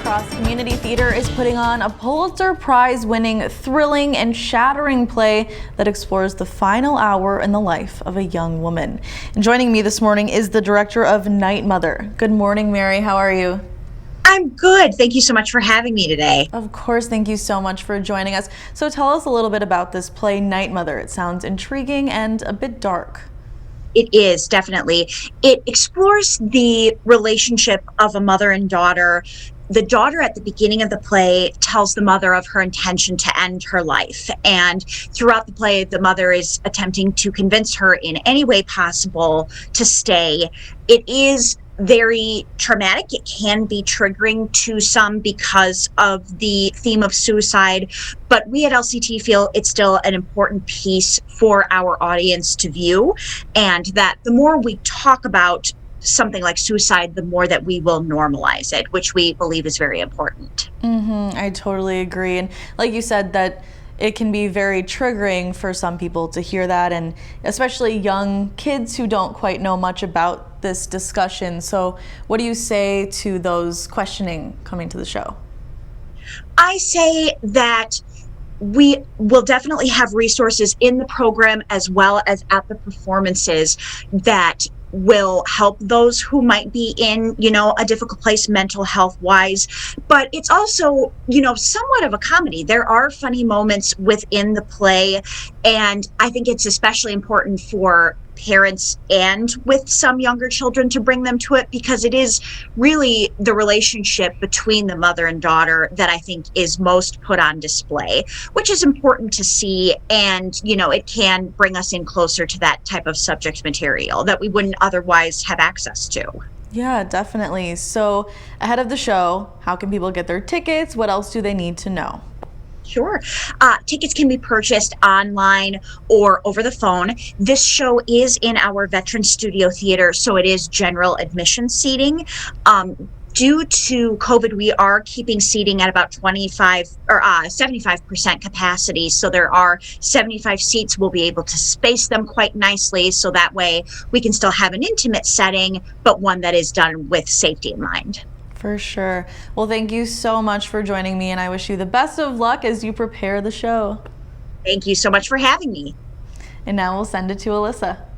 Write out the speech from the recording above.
Crosse Community Theatre is putting on a Pulitzer Prize-winning, thrilling, and shattering play that explores the final hour in the life of a young woman. And joining me this morning is the director of Night Mother. Good morning, Mary. How are you? I'm good. Thank you so much for having me today. Of course, thank you so much for joining us. So tell us a little bit about this play, Night Mother. It sounds intriguing and a bit dark. It is, definitely. It explores the relationship of a mother and daughter. The daughter at the beginning of the play tells the mother of her intention to end her life. And throughout the play, the mother is attempting to convince her in any way possible to stay. It is very traumatic. It can be triggering to some because of the theme of suicide, but we at LCT feel it's still an important piece for our audience to view, and that the more we talk about something like suicide, the more that we will normalize it, which we believe is very important. I totally agree. And like you said, that it can be very triggering for some people to hear that, and especially young kids who don't quite know much about this discussion. So what do you say to those questioning coming to the show? I say that we will definitely have resources in the program as well as at the performances that will help those who might be in, a difficult place mental health wise. But it's also, somewhat of a comedy. There are funny moments within the play, and I think it's especially important for parents and with some younger children to bring them to it, because it is really the relationship between the mother and daughter that I think is most put on display, which is important to see. And, it can bring us in closer to that type of subject material that we wouldn't otherwise have access to. Yeah, definitely. So ahead of the show, how can people get their tickets? What else do they need to know? Sure. Tickets can be purchased online or over the phone. This show is in our Veteran Studio Theater, so it is general admission seating. Due to COVID, we are keeping seating at about 75% capacity. So there are 75 seats. We'll be able to space them quite nicely, so that way we can still have an intimate setting, but one that is done with safety in mind. For sure. Well, thank you so much for joining me, and I wish you the best of luck as you prepare the show. Thank you so much for having me. And now we'll send it to Alyssa.